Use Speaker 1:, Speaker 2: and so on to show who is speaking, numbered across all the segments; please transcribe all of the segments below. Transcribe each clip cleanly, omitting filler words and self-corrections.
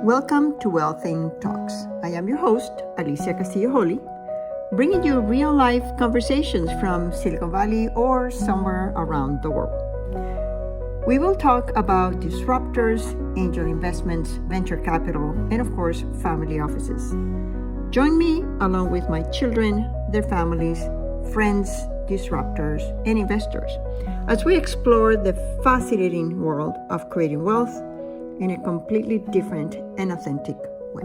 Speaker 1: Welcome to Wealthing Talks. I am your host, Alicia Castillo Holley, bringing you real-life conversations from Silicon Valley or somewhere around the world. We will talk about disruptors, angel investments, venture capital, and of course, family offices. Join me along with my children, their families, friends, disruptors, and investors as we explore the fascinating world of creating wealth in a completely different and authentic way.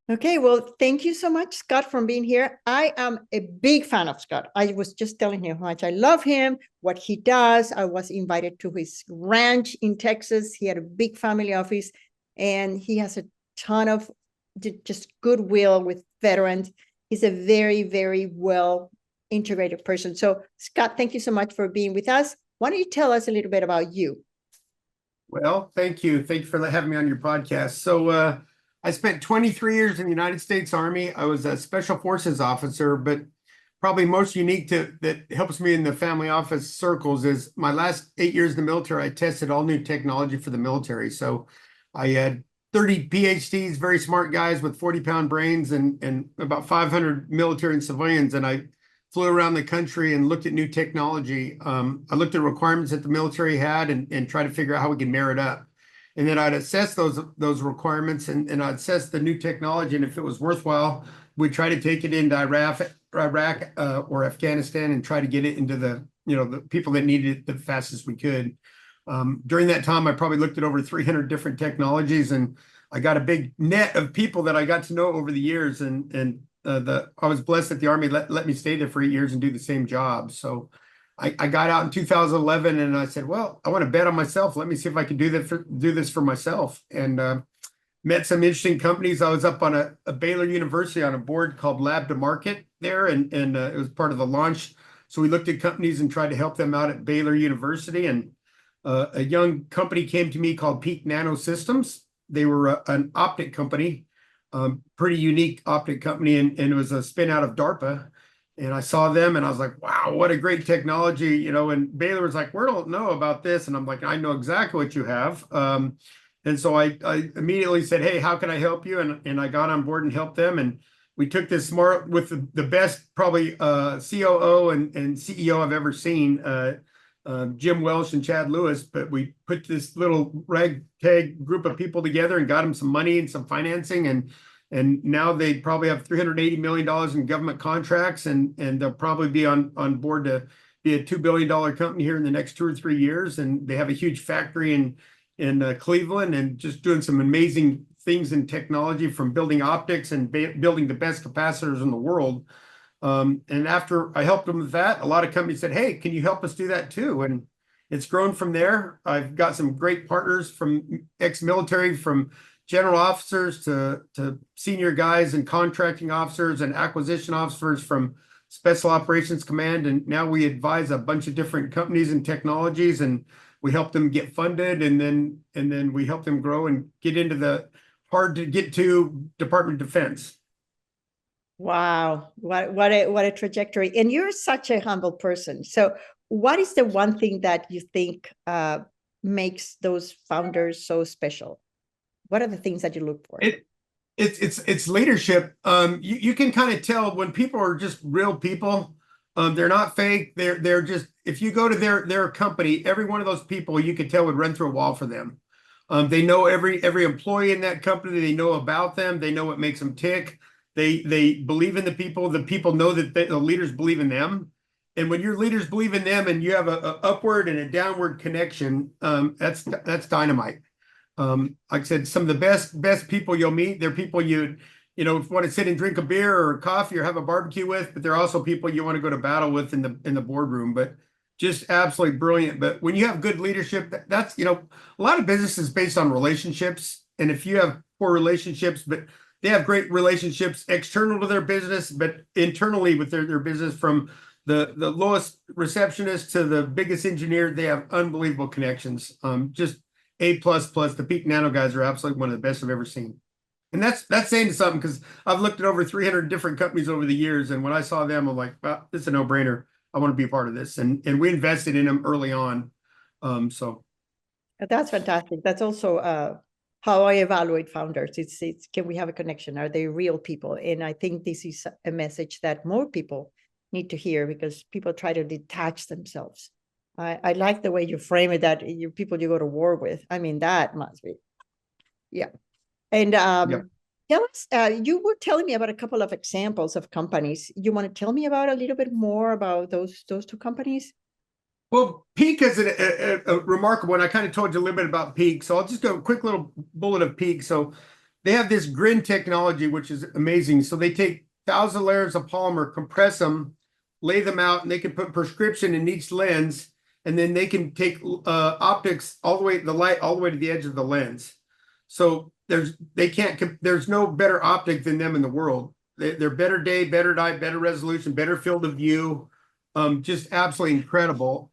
Speaker 1: Okay, well, thank you so much, Scott, for being here. I am a big fan of Scott. I was just telling him how much I love him, what he does. I was invited to his ranch in Texas. He had a big family office, and he has a ton of just goodwill with veterans. He's a very, very well integrated person. So, Scott, thank you so much for being with us. Why don't you tell us a little bit about you?
Speaker 2: Well, thank you. Thank you for having me on your podcast. So I spent 23 years in the United States Army. I was a Special Forces officer, but probably most unique that helps me in the family office circles is my last 8 years in the military, I tested all new technology for the military. So I had 30 PhDs, very smart guys with 40-pound brains and about 500 military and civilians. And I flew around the country and looked at new technology. I looked at requirements that the military had and tried to figure out how we could merit up. And then I'd assess those requirements and I'd assess the new technology. And if it was worthwhile, we'd try to take it into Iraq or Afghanistan and try to get it into the people that needed it the fastest we could. During that time, I probably looked at over 300 different technologies, and I got a big net of people that I got to know over the years. I was blessed that the Army let me stay there for 8 years and do the same job. So I got out in 2011 and I said, well, I want to bet on myself. Let me see if I can do this for myself. And met some interesting companies. I was up on a Baylor University on a board called Lab to Market there, and it was part of the launch. So we looked at companies and tried to help them out at Baylor University. And a young company came to me called Peak Nanosystems. They were an optic company, pretty unique optic company, and it was a spin out of DARPA. And I saw them and I was like, wow, what a great technology, and Baylor was like, we don't know about this. And I'm like, I know exactly what you have. And so I immediately said, hey, how can I help you? And I got on board and helped them. And we took this smart with the best, probably COO and CEO I've ever seen, Jim Welsh and Chad Lewis. But we put this little ragtag group of people together and got them some money and some financing. And now they probably have $380 million in government contracts, and they'll probably be on board to be a $2 billion company here in the next 2 or 3 years. And they have a huge factory in Cleveland and just doing some amazing things in technology, from building optics and building the best capacitors in the world. And after I helped them with that, a lot of companies said, hey, can you help us do that too? And it's grown from there. I've got some great partners from ex-military, from general officers to senior guys and contracting officers and acquisition officers from Special Operations Command. And now we advise a bunch of different companies and technologies, and we help them get funded, and then we help them grow and get into the hard to get to Department of Defense.
Speaker 1: Wow, what a trajectory. And you're such a humble person. So what is the one thing that you think makes those founders so special? What are the things that you look for?
Speaker 2: It's leadership. You can kind of tell when people are just real people. They're not fake. They're just, if you go to their company, every one of those people you could tell would run through a wall for them. They know every employee in that company. They know about them. They know what makes them tick. They believe in the people. The people know that the leaders believe in them. And when your leaders believe in them and you have a upward and a downward connection, that's dynamite. Like I said, some of the best people you'll meet, they're people you want to sit and drink a beer or coffee or have a barbecue with, but they're also people you want to go to battle with in the boardroom. But just absolutely brilliant. But when you have good leadership, that's a lot of business is based on relationships. And if you have poor relationships, but they have great relationships external to their business, but internally with their business, from the lowest receptionist to the biggest engineer, they have unbelievable connections. Just A++. The Peak Nano guys are absolutely one of the best I've ever seen. And that's saying something, because I've looked at over 300 different companies over the years, and when I saw them, I'm like, well, this is a no-brainer. I want to be a part of this, and we invested in them early on. So
Speaker 1: That's fantastic. That's also how I evaluate founders. It's can we have a connection? Are they real people? And I think this is a message that more people need to hear, because people try to detach themselves. I like the way you frame it, that you people you go to war with. I mean, that must be, yeah. And
Speaker 2: yeah.
Speaker 1: tell us, you were telling me about a couple of examples of companies. You want to tell me about a little bit more about those two companies?
Speaker 2: Well, Peak is a remarkable one. I kind of told you a little bit about Peak, so I'll just go a quick little bullet of Peak. So they have this grin technology, which is amazing. So they take 1,000 layers of polymer, compress them, lay them out, and they can put prescription in each lens, and then they can take optics all the way, the light all the way to the edge of the lens. So there's no better optic than them in the world. They're better day, better night, better resolution, better field of view. Just absolutely incredible.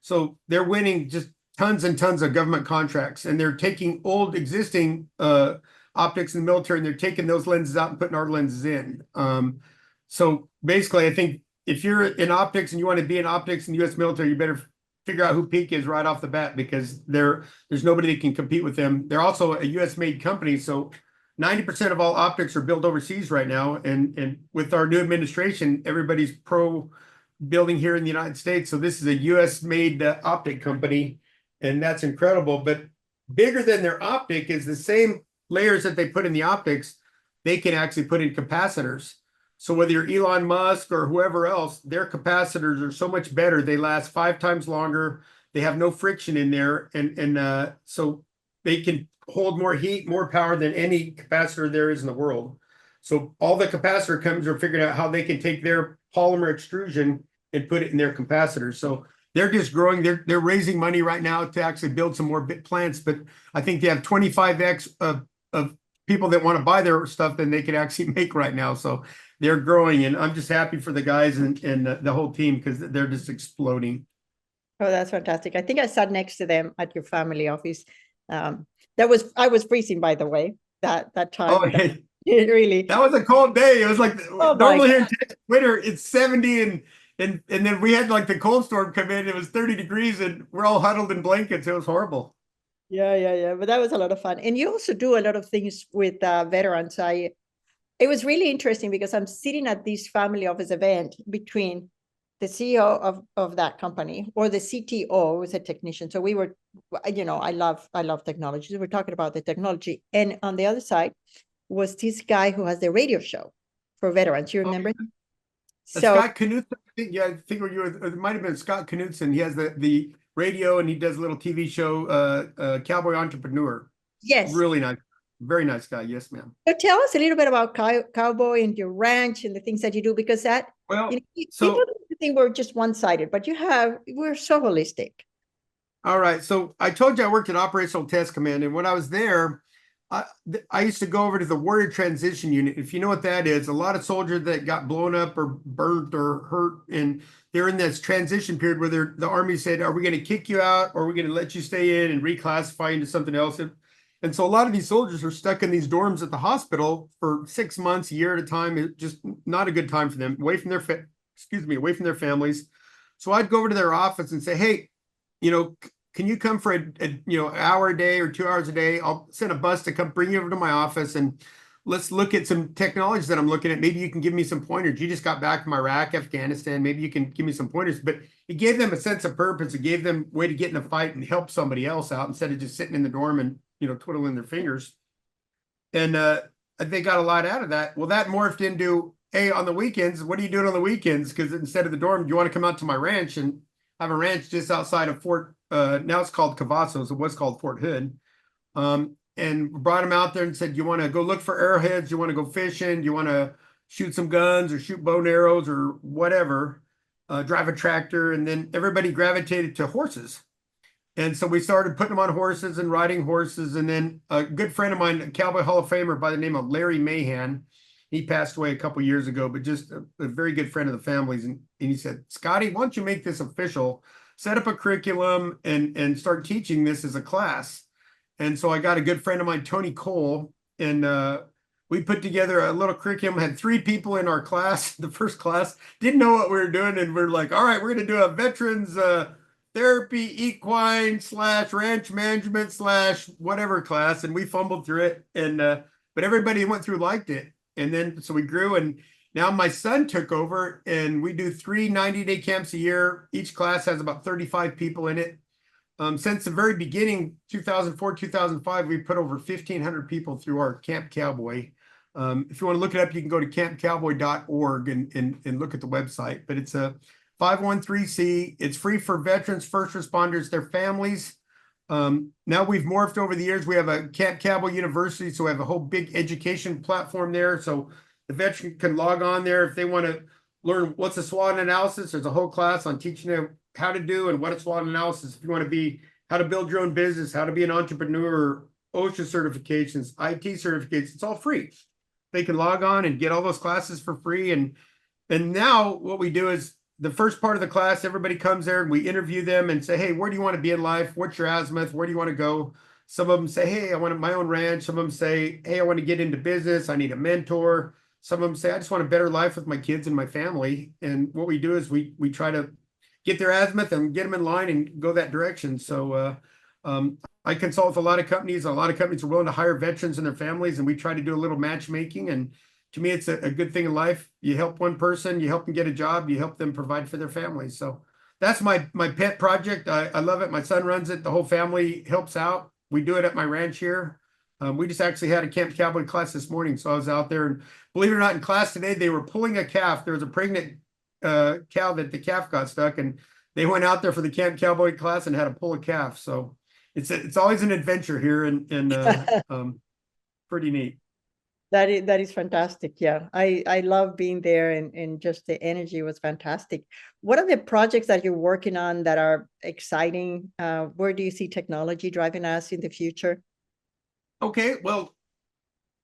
Speaker 2: So they're winning just tons and tons of government contracts, and they're taking old existing optics in the military, and they're taking those lenses out and putting our lenses in. So basically, I think if you're in optics and you want to be in optics in the U.S. military, you better figure out who Peak is right off the bat, because there's nobody that can compete with them. They're also a U.S. made company, so 90% of all optics are built overseas right now, and with our new administration, everybody's pro building here in the United States. So this is a US made optic company, and that's incredible. But bigger than their optic is the same layers that they put in the optics, they can actually put in capacitors. So whether you're Elon Musk or whoever else, their capacitors are so much better. They last 5 times longer. They have no friction in there. And so they can hold more heat, more power than any capacitor there is in the world. So all the capacitor companies are figuring out how they can take their polymer extrusion and put it in their capacitors. So they're just growing. They're raising money right now to actually build some more bit plants. But I think they have 25x of people that want to buy their stuff than they could actually make right now. So they're growing, and I'm just happy for the guys and the whole team, because they're just exploding.
Speaker 1: Oh, that's fantastic. I think I sat next to them at your family office. I was freezing, by the way, that time.
Speaker 2: Oh, hey,
Speaker 1: Really.
Speaker 2: that was a cold day. It was like
Speaker 1: Oh
Speaker 2: normally here in Texas, winter, it's 70 and then we had like the cold storm come in. It was 30 degrees and we're all huddled in blankets. It was horrible.
Speaker 1: Yeah. But that was a lot of fun. And you also do a lot of things with veterans. It was really interesting, because I'm sitting at this family office event between the CEO of that company, or the CTO, who's a technician. So we were, I love technology. So we're talking about the technology. And on the other side was this guy who has the radio show for veterans. You remember?
Speaker 2: Okay.
Speaker 1: So
Speaker 2: Scott Knutson, I think it might have been Scott Knutson. He has the radio, and he does a little TV show, Cowboy Entrepreneur.
Speaker 1: yes.
Speaker 2: Really nice. Very nice guy. Yes, ma'am.
Speaker 1: So tell us a little bit about Cowboy and your ranch and the things that you do, because that,
Speaker 2: Well,
Speaker 1: people think we're just one-sided, but we're so holistic.
Speaker 2: all right. So I told you I worked at Operational Test Command, and when I was there, I used to go over to the Warrior Transition Unit. If you know what that is, a lot of soldiers that got blown up or burnt or hurt, and they're in this transition period where the Army said, are we going to kick you out, or are we going to let you stay in and reclassify into something else? And so a lot of these soldiers are stuck in these dorms at the hospital for 6 months, a year at a time. It's just not a good time for them, away from their families. So I'd go over to their office and say, hey, can you come for a hour a day or 2 hours a day? I'll send a bus to come bring you over to my office, and let's look at some technologies that I'm looking at. Maybe you can give me some pointers. You just got back from Iraq, Afghanistan. Maybe you can give me some pointers. But it gave them a sense of purpose. It gave them a way to get in a fight and help somebody else out, instead of just sitting in the dorm and twiddling their fingers. And they got a lot out of that. Well, that morphed into, hey, on the weekends, what are you doing on the weekends? Because instead of the dorm, do you want to come out to my ranch? And I have a ranch just outside of Fort. Now it's called Cavazos. It was called Fort Hood. And brought him out there and said, you want to go look for arrowheads? You want to go fishing? You want to shoot some guns or shoot bow and arrows or whatever? Drive a tractor. And then everybody gravitated to horses. And so we started putting them on horses and riding horses. And then a good friend of mine, a Cowboy Hall of Famer by the name of Larry Mahan, he passed away a couple years ago, but just a very good friend of the family's. And he said, Scotty, why don't you make this official? Set up a curriculum and start teaching this as a class. And so I got a good friend of mine, Tony Cole, and we put together a little curriculum. Had 3 people in our class. The first class didn't know what we were doing, and we're like, all right, we're going to do a veterans therapy, equine / ranch management / whatever class, and we fumbled through it, and but everybody who went through liked it, and then so we grew, and now my son took over, and we do 3 90-day camps a year. Each class has about 35 people in it. Since the very beginning, 2004, 2005, we put over 1,500 people through our Camp Cowboy. If you want to look it up, you can go to campcowboy.org and look at the website. But it's a 501(c). It's free for veterans, first responders, their families. Now we've morphed over the years. We have a Camp Cowboy University, so we have a whole big education platform there. So the veteran can log on there if they want to learn what's a SWOT analysis. There's a whole class on teaching them how to do and what a SWOT analysis. If you want to be, how to build your own business, how to be an entrepreneur, OSHA certifications, IT certificates, it's all free. They can log on and get all those classes for free. And now what we do is the first part of the class, everybody comes there and we interview them and say, hey, where do you want to be in life? What's your azimuth? Where do you want to go? Some of them say, hey, I want my own ranch. Some of them say, hey, I want to get into business. I need a mentor. Some of them say, I just want a better life with my kids and my family. And what we do is we try to get their azimuth and get them in line and go that direction. So I consult with a lot of companies. A lot of companies are willing to hire veterans and their families, and we try to do a little matchmaking. And to me, it's a good thing in life. You help one person, you help them get a job, you help them provide for their families. So that's my pet project. I love it. My son runs it. The whole family helps out. We do it at my ranch here. We just actually had a Camp Cowboy class this morning. So I was out there, and believe it or not, in class today, they were pulling a calf. There was a pregnant cow that the calf got stuck, and they went out there for the Camp Cowboy class and had to pull a calf. So it's always an adventure here, and pretty neat.
Speaker 3: That is fantastic. Yeah, I love being there, and just the energy was fantastic. What are the projects that you're working on that are exciting? Where do you see technology driving us in the future?
Speaker 2: Okay, well,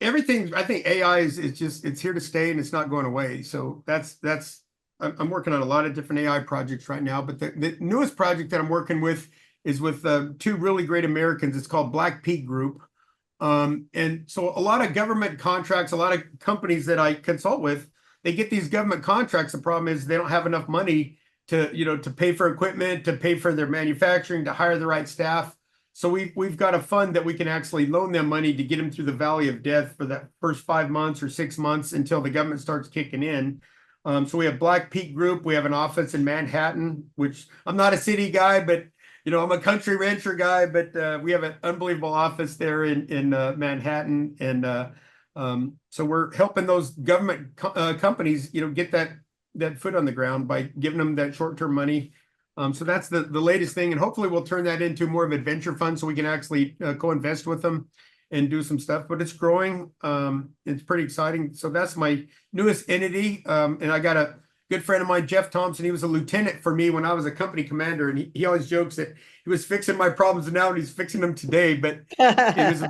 Speaker 2: everything, I think AI is just, it's here to stay and it's not going away. So I'm working on a lot of different AI projects right now, but the newest project that I'm working with is with 2 really great Americans. It's called Black Peak Group. And so a lot of government contracts, a lot of companies that I consult with, they get these government contracts. The problem is they don't have enough money to pay for equipment, to pay for their manufacturing, to hire the right staff. So we've got a fund that we can actually loan them money to get them through the valley of death for that first 5 months or 6 months until the government starts kicking in. So we have Black Peak Group. We have an office in Manhattan, which I'm not a city guy, but I'm a country rancher guy. But we have an unbelievable office there in Manhattan, and so we're helping those government companies, get that foot on the ground by giving them that short-term money. So that's the latest thing, and hopefully we'll turn that into more of an adventure fund so we can actually co-invest with them and do some stuff. But it's growing. It's pretty exciting. So that's my newest entity. And I got a good friend of mine, Jeff Thompson. He was a lieutenant for me when I was a company commander, and he always jokes that he was fixing my problems now and he's fixing them today. But he was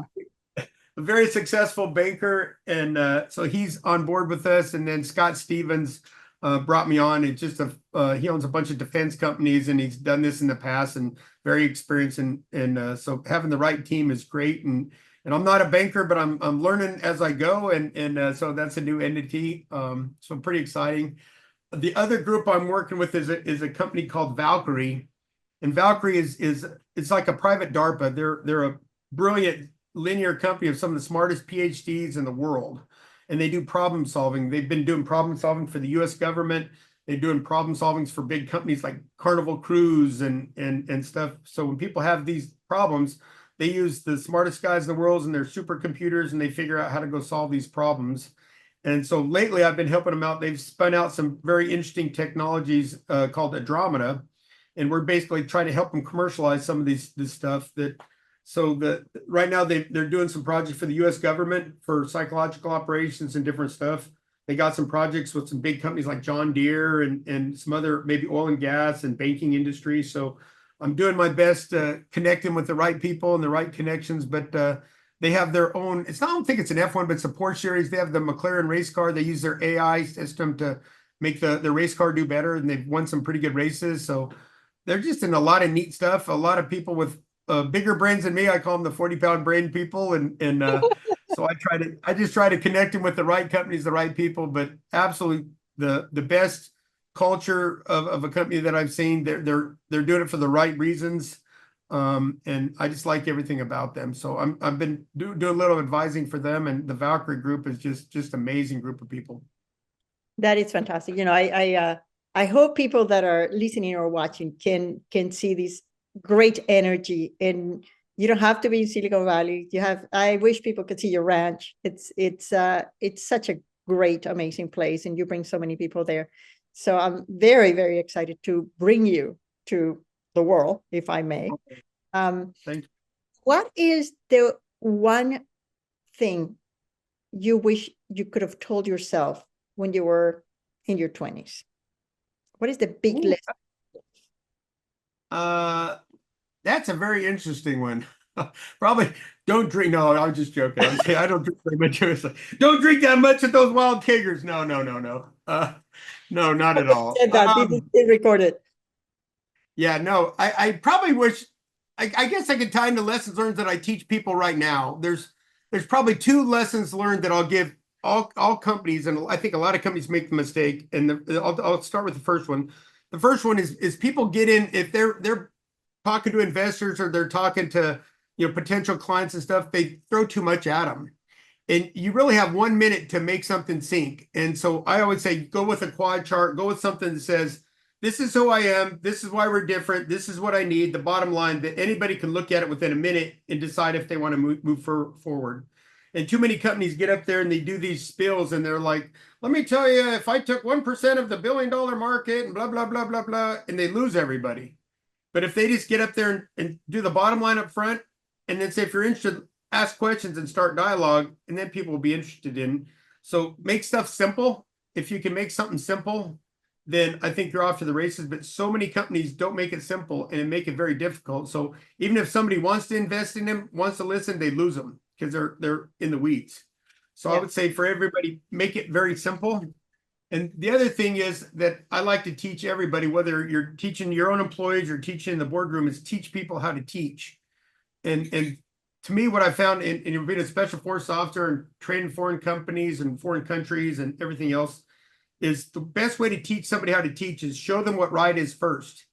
Speaker 2: a very successful banker, and so he's on board with us. And then Scott Stevens brought me on. It's just he owns a bunch of defense companies, and he's done this in the past and very experienced. And so having the right team is great. And I'm not a banker, but I'm learning as I go. And so that's a new entity. So pretty exciting. The other group I'm working with is a company called Valkyrie, and Valkyrie it's like a private DARPA. They're a brilliant linear company of some of the smartest PhDs in the world. And they do problem solving. They've been doing problem solving for the US government. They're doing problem solvings for big companies like Carnival Cruise and stuff. So when people have these problems, they use the smartest guys in the world and their supercomputers, and they figure out how to go solve these problems. And so lately I've been helping them out. They've spun out some very interesting technologies called Andromeda. And we're basically trying to help them commercialize some of this stuff right now they're doing some projects for the US government for psychological operations and different stuff. They got some projects with some big companies like John Deere and some other maybe oil and gas and banking industry. So I'm doing my best to connect them with the right people and the right connections, but they have their own, I don't think it's an F1, but it's a Porsche series. They have the McLaren race car. They use their AI system to make the race car do better, and they've won some pretty good races. So they're just in a lot of neat stuff. A lot of people with bigger brains than me. I call them the 40-pound brain people. And So I just try to connect them with the right companies, the right people, but absolutely the best culture of a company that I've seen. They're doing it for the right reasons. And I just like everything about them. So I've been doing a little advising for them, and the Valkyrie group is just amazing group of people.
Speaker 3: That is fantastic. I hope people that are listening or watching can see this great energy. And you don't have to be in Silicon Valley. I wish people could see your ranch. It's such a great, amazing place, and you bring so many people there. So I'm very, very excited to bring you to the world, if I may.
Speaker 2: Thank you.
Speaker 3: What is the one thing you wish you could have told yourself when you were in your 20s? What is the big lesson?
Speaker 2: That's a very interesting one. Probably don't drink. No, I'm just joking. I'm saying I don't drink very much. Don't drink that much of those wild tigers. No. No, not at all.
Speaker 3: Said that. This is recorded.
Speaker 2: Yeah, no, I probably wish, I guess I could tie into lessons learned that I teach people right now. There's probably two lessons learned that I'll give all companies, and I think a lot of companies make the mistake. And I'll start with the first one. The first one is people get in, if they're talking to investors or they're talking to potential clients and stuff, they throw too much at them. And you really have 1 minute to make something sink. And so I always say, go with a quad chart, go with something that says, this is who I am, this is why we're different, this is what I need, the bottom line, that anybody can look at it within a minute and decide if they want to move forward. And too many companies get up there and they do these spills and they're like, let me tell you, if I took 1% of the $1 billion market and blah, blah, blah, blah, blah, and they lose everybody. But if they just get up there and do the bottom line up front, and then say, if you're interested, ask questions and start dialogue, and then people will be interested in. So make stuff simple. If you can make something simple, then I think you're off to the races. But so many companies don't make it simple and make it very difficult. So even if somebody wants to invest in them, wants to listen, they lose them because they're in the weeds. So yeah. I would say for everybody, make it very simple. And the other thing is that I like to teach everybody, whether you're teaching your own employees or teaching in the boardroom, is teach people how to teach. And to me, what I found in being a special forces officer and training foreign companies and foreign countries and everything else is the best way to teach somebody how to teach is show them what right is first.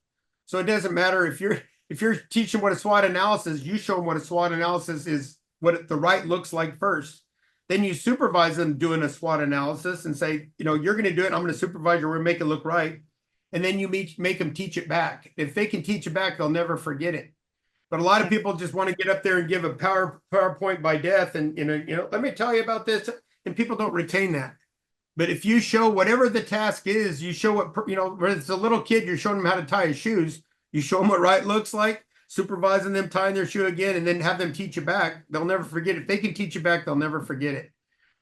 Speaker 2: So it doesn't matter if you're teaching what a SWOT analysis, you show them what a SWOT analysis is, what the right looks like first. Then you supervise them doing a SWOT analysis and say, you're going to do it. I'm going to supervise you. We're going to make it look right. And then you make them teach it back. If they can teach it back, they'll never forget it. But a lot of people just want to get up there and give a PowerPoint by death. And, let me tell you about this. And people don't retain that. But if you show whatever the task is, you show what, whether it's a little kid, you're showing them how to tie his shoes. You show them what right looks like, supervising them tying their shoe again, and then have them teach it back. They'll never forget it. If they can teach it back, they'll never forget it.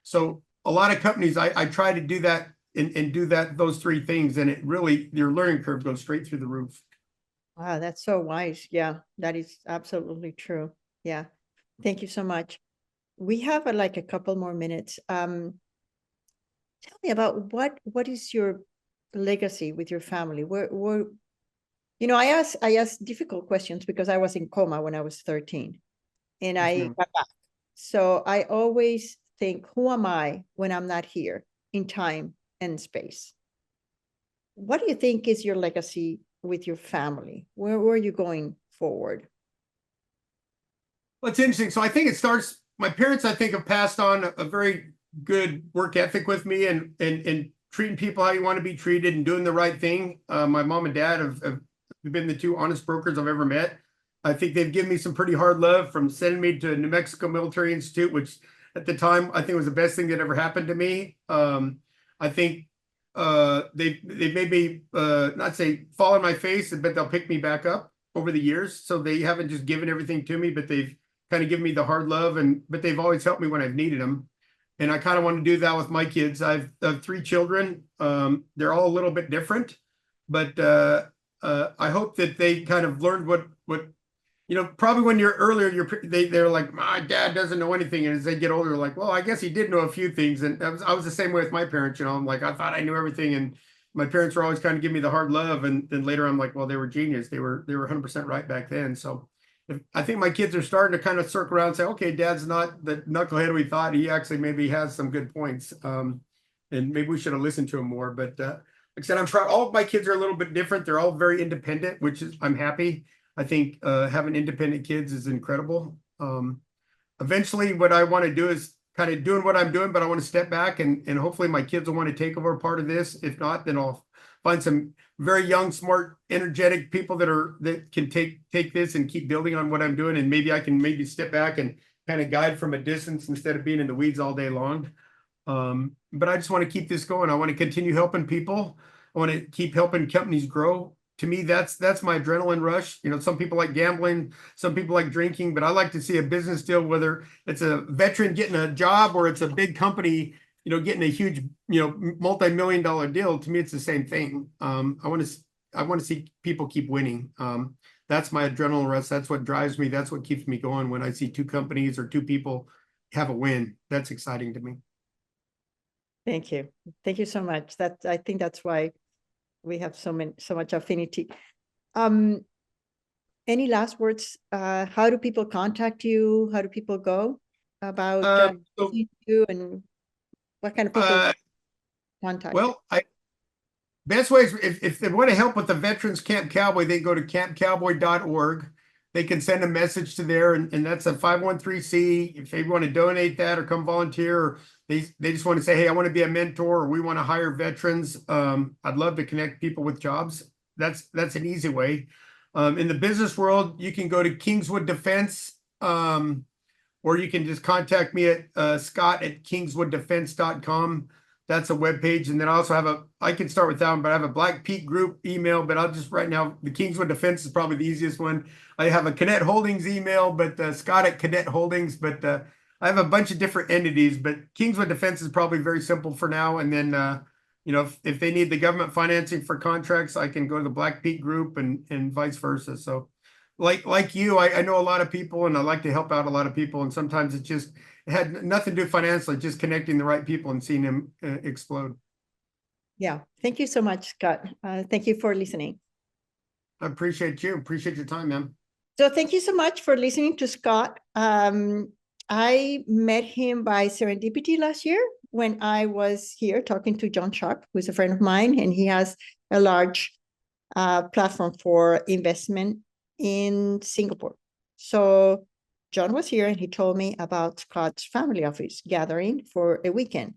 Speaker 2: So a lot of companies, I try to do that and do those three things. And it really, your learning curve goes straight through the roof.
Speaker 3: Wow, that's so wise. Yeah, that is absolutely true. Yeah. Thank you so much. We have like a couple more minutes. Tell me about what is your legacy with your family? I asked difficult questions because I was in coma when I was 13 and I got back. So I always think, who am I when I'm not here in time and space? What do you think is your legacy with your family? Where are you going forward?
Speaker 2: Well, it's interesting. So I think it starts, my parents, I think, have passed on a very good work ethic with me and treating people how you want to be treated and doing the right thing. My mom and dad have been the two honest brokers I've ever met. I think they've given me some pretty hard love, from sending me to New Mexico Military Institute, which at the time I think was the best thing that ever happened to me. I think they've made me not say fall on my face, but they'll pick me back up over the years. So they haven't just given everything to me, but they've kind of given me the hard love, but they've always helped me when I've needed them. And I kind of want to do that with my kids. I have 3 children. They're all a little bit different, but I hope that they kind of learned what probably when you're earlier, they're like, my dad doesn't know anything. And as they get older, like, well, I guess he did know a few things. And I was the same way with my parents. I'm like, I thought I knew everything. And my parents were always kind of giving me the hard love. And then later I'm like, well, they were genius. They were 100% right back then. So I think my kids are starting to kind of circle around and say, okay, dad's not the knucklehead we thought. He actually maybe has some good points. And maybe we should have listened to him more. But like I said, I'm proud. All of my kids are a little bit different. They're all very independent, which is, I'm happy. I think having independent kids is incredible. Eventually, what I want to do is kind of doing what I'm doing, but I want to step back and hopefully my kids will want to take over part of this. If not, then I'll find some very young, smart, energetic people that can take this and keep building on what I'm doing. And maybe I can step back and kind of guide from a distance instead of being in the weeds all day long. But I just want to keep this going. I want to continue helping people. I want to keep helping companies grow. To me, that's my adrenaline rush. You know, some people like gambling, some people like drinking, but I like to see a business deal, whether it's a veteran getting a job or it's a big company, you know, getting a huge, you know, multi-million-dollar deal. To me, it's the same thing. I want to see people keep winning. That's my adrenaline rush. That's what drives me. That's what keeps me going. When I see two companies or two people have a win, that's exciting to me.
Speaker 3: Thank you. Thank you so much. I think that's why we have so much affinity. Any last words? How do people contact you? How do people go about you, and what kind of people contact you?
Speaker 2: Well, best way is if they want to help with the Veterans Camp Cowboy, they go to campcowboy.org. They can send a message to there, and that's a 501(c). If they want to donate that or come volunteer, or they just want to say, hey, I want to be a mentor, or we want to hire veterans. I'd love to connect people with jobs. That's an easy way. In the business world, you can go to Kingswood Defense, or you can just contact me at scott@kingswooddefense.com. That's a webpage. And then I also have I can start with that one, but I have a Black Peak Group email, but I'll just right now, the Kingswood Defense is probably the easiest one. I have a Cadet Holdings email, but Scott at Cadet Holdings, but I have a bunch of different entities, but Kingswood Defense is probably very simple for now. And then, you know, if they need the government financing for contracts, I can go to the Black Peak Group and vice versa. So like you, I know a lot of people and I like to help out a lot of people. And sometimes it had nothing to do financially, just connecting the right people and seeing them explode.
Speaker 3: Yeah. Thank you so much, Scott. Thank you for listening.
Speaker 2: I appreciate you. Appreciate your time, man.
Speaker 3: So thank you so much for listening to Scott. I met him by serendipity last year when I was here talking to John Sharp, who's a friend of mine, and he has a large platform for investment in Singapore. So John was here and he told me about Scott's family office gathering for a weekend.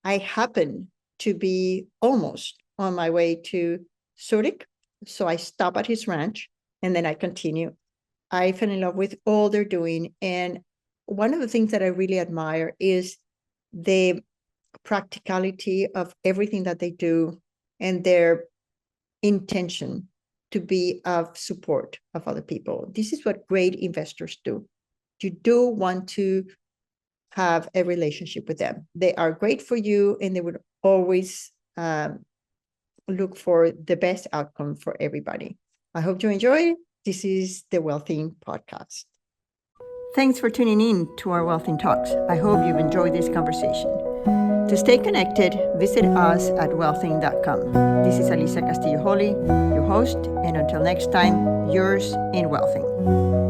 Speaker 3: I happened to be almost on my way to Zurich. So I stopped at his ranch and then I continue. I fell in love with all they're doing. And one of the things that I really admire is the practicality of everything that they do and their intention to be of support of other people. This is what great investors do. You do want to have a relationship with them. They are great for you and they would always look for the best outcome for everybody. I hope you enjoy. This is the Wealthing Podcast.
Speaker 1: Thanks for tuning in to our Wealthing Talks. I hope you've enjoyed this conversation. To stay connected, visit us at wealthing.com. This is Alicia Castillo Holley, your host, and until next time, yours in Wealthing.